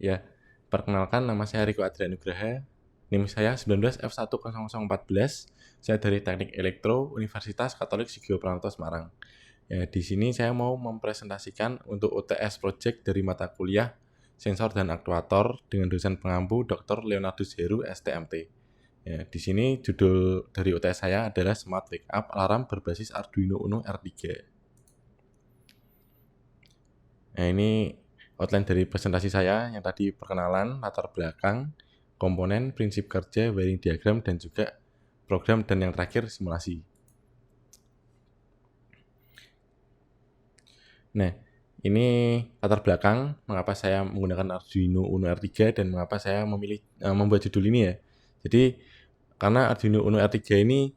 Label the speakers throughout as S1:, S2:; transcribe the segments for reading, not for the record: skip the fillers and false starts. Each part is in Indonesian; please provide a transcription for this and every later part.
S1: Ya, perkenalkan nama saya Riko Adrian Nugraha. NIM saya 19F10014. Saya dari Teknik Elektro Universitas Katolik Sigio Pranoto Semarang. Ya, di sini saya mau mempresentasikan untuk UTS project dari mata kuliah Sensor dan Aktuator dengan dosen pengampu Dr. Leonardus Heru STMT. Ya, di sini judul dari UTS saya adalah Smart Wake Up Alarm berbasis Arduino Uno R3. Nah, ini outline dari presentasi saya yang tadi perkenalan, latar belakang, komponen, prinsip kerja, wiring diagram, dan juga program, dan yang terakhir simulasi. Nah, ini latar belakang mengapa saya menggunakan Arduino Uno R3 dan mengapa saya memilih membuat judul ini ya. Jadi, karena Arduino Uno R3 ini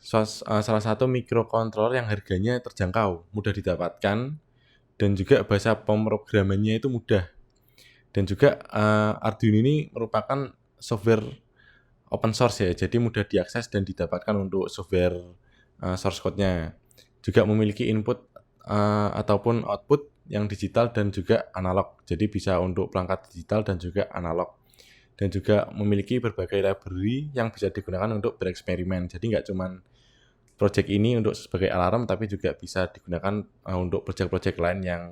S1: salah satu mikrokontroler yang harganya terjangkau, mudah didapatkan, dan juga bahasa pemrogramannya itu mudah. Dan juga Arduino ini merupakan software open source ya, jadi mudah diakses dan didapatkan untuk software source code-nya. Juga memiliki input ataupun output yang digital dan juga analog. Jadi bisa untuk perangkat digital dan juga analog. Dan juga memiliki berbagai library yang bisa digunakan untuk bereksperimen. Jadi nggak cuma project ini untuk sebagai alarm, tapi juga bisa digunakan untuk project-project lain yang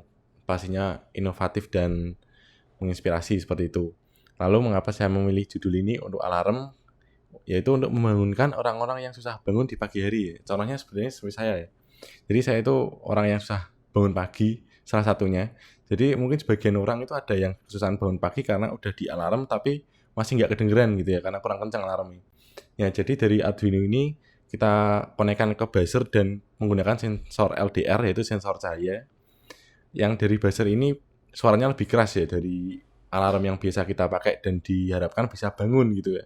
S1: pastinya inovatif dan menginspirasi seperti itu. Lalu mengapa saya memilih judul ini untuk alarm? Yaitu untuk membangunkan orang-orang yang susah bangun di pagi hari. Contohnya sebenarnya seperti saya ya. Jadi saya itu orang yang susah bangun pagi, salah satunya. Jadi mungkin sebagian orang itu ada yang kesusahan bangun pagi karena udah di alarm tapi masih nggak kedengeran gitu ya, karena kurang kencang alarmnya. Ya, jadi dari Arduino ini kita konekkan ke buzzer dan menggunakan sensor LDR, yaitu sensor cahaya. Yang dari buzzer ini suaranya lebih keras ya dari alarm yang biasa kita pakai dan diharapkan bisa bangun gitu ya.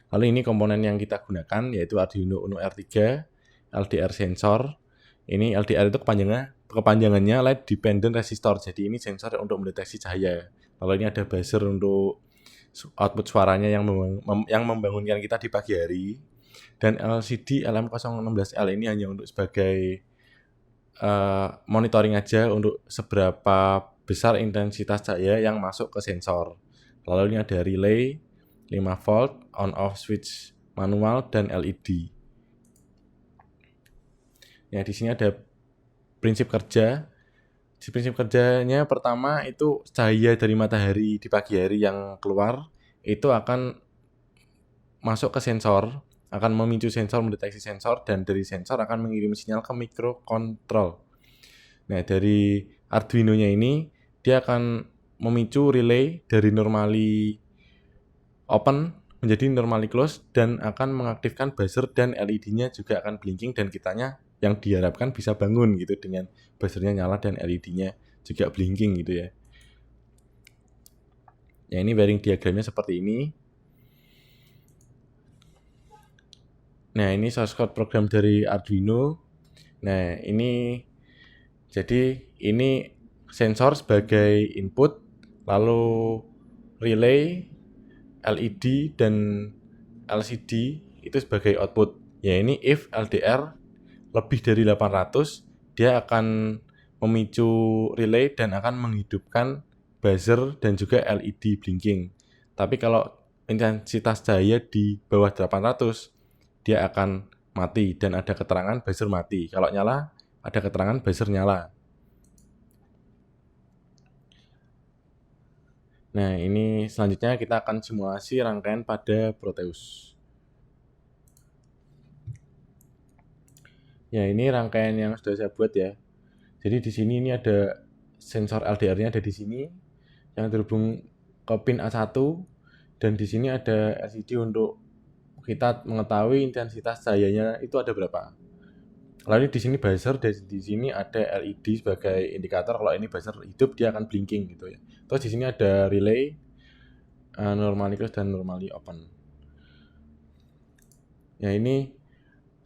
S1: Lalu ini komponen yang kita gunakan yaitu Arduino Uno R3, LDR sensor. Ini LDR itu kepanjangannya Light Dependent Resistor. Jadi ini sensor untuk mendeteksi cahaya. Lalu ini ada buzzer untuk output suaranya yang membangunkan kita di pagi hari. Dan LCD LM016L ini hanya untuk sebagai monitoring aja untuk seberapa besar intensitas cahaya yang masuk ke sensor. Lalu ini ada relay, 5 volt, on off switch manual, dan LED. Ya, di sini ada prinsip kerja. Prinsip kerjanya pertama itu cahaya dari matahari di pagi hari yang keluar itu akan masuk ke sensor, akan memicu sensor mendeteksi sensor, dan dari sensor akan mengirim sinyal ke microcontrol. Nah, dari Arduino-nya ini dia akan memicu relay dari normally open menjadi normally close dan akan mengaktifkan buzzer, dan LED-nya juga akan blinking dan kitanya yang diharapkan bisa bangun gitu dengan buzzernya nyala dan LED-nya juga blinking gitu ya. Ya, ini wiring diagramnya seperti ini. Nah, ini source code program dari Arduino. Nah, ini jadi ini sensor sebagai input, lalu relay, LED, dan LCD itu sebagai output. Ya, ini if LDR lebih dari 800, dia akan memicu relay dan akan menghidupkan buzzer dan juga LED blinking. Tapi kalau intensitas cahaya di bawah 800, dia akan mati dan ada keterangan buzzer mati. Kalau nyala, ada keterangan buzzer nyala. Nah, ini selanjutnya kita akan simulasi rangkaian pada Proteus. Ya, ini rangkaian yang sudah saya buat ya. Jadi di sini ini ada sensor LDR-nya ada di sini yang terhubung ke pin A1, dan di sini ada LCD untuk kita mengetahui intensitas cahayanya itu ada berapa. Lalu di sini buzzer, dan di sini ada LED sebagai indikator kalau ini buzzer hidup dia akan blinking gitu ya. Terus di sini ada relay, normally close dan normally open. Ya, ini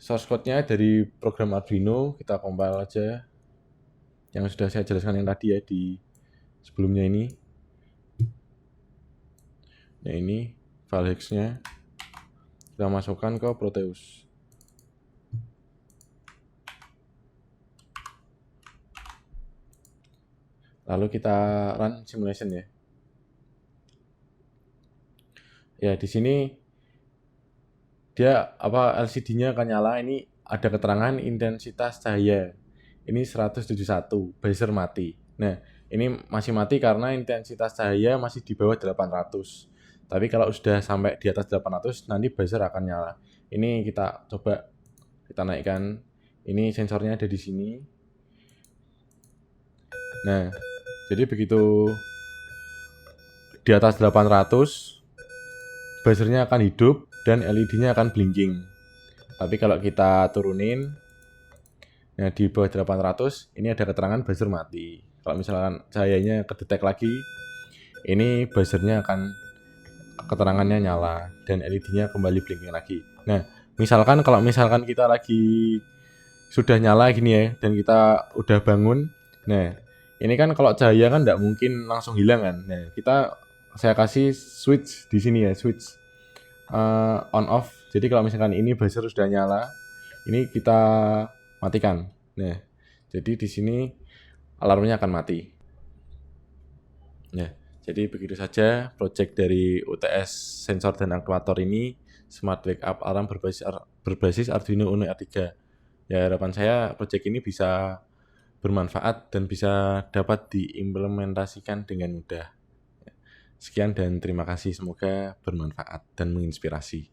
S1: source code-nya dari program Arduino, kita compile aja yang sudah saya jelaskan yang tadi ya di sebelumnya ini. Nah, ini file hex-nya kita masukkan ke Proteus. Lalu kita run simulation ya. Ya, di sini dia LCD-nya akan nyala. Ini ada keterangan intensitas cahaya. Ini 171, buzzer mati. Nah, ini masih mati karena intensitas cahaya masih di bawah 800. Tapi kalau sudah sampai di atas 800, nanti buzzer akan nyala. Ini kita coba kita naikkan. Ini sensornya ada di sini. Nah, jadi begitu di atas 800, buzzernya akan hidup dan LED-nya akan blinking. Tapi kalau kita turunin, nah di bawah 800, ini ada keterangan buzzer mati. Kalau misalkan cahayanya kedetek lagi, ini buzzernya akan keterangannya nyala dan LED-nya kembali blinking lagi. Nah, kalau misalkan kita lagi sudah nyala gini ya, dan kita udah bangun, nah ini kan kalau cahaya kan nggak mungkin langsung hilang kan. Nah, saya kasih switch di sini ya, switch on off. Jadi kalau misalkan ini buzzer sudah nyala, ini kita matikan. Nah, jadi di sini alarmnya akan mati. Nah, jadi begitu saja project dari UTS sensor dan aktuator ini, Smart Wake Up Alarm berbasis Arduino Uno R3. Ya, harapan saya project ini bisa bermanfaat dan bisa dapat diimplementasikan dengan mudah. Sekian dan terima kasih, semoga bermanfaat dan menginspirasi.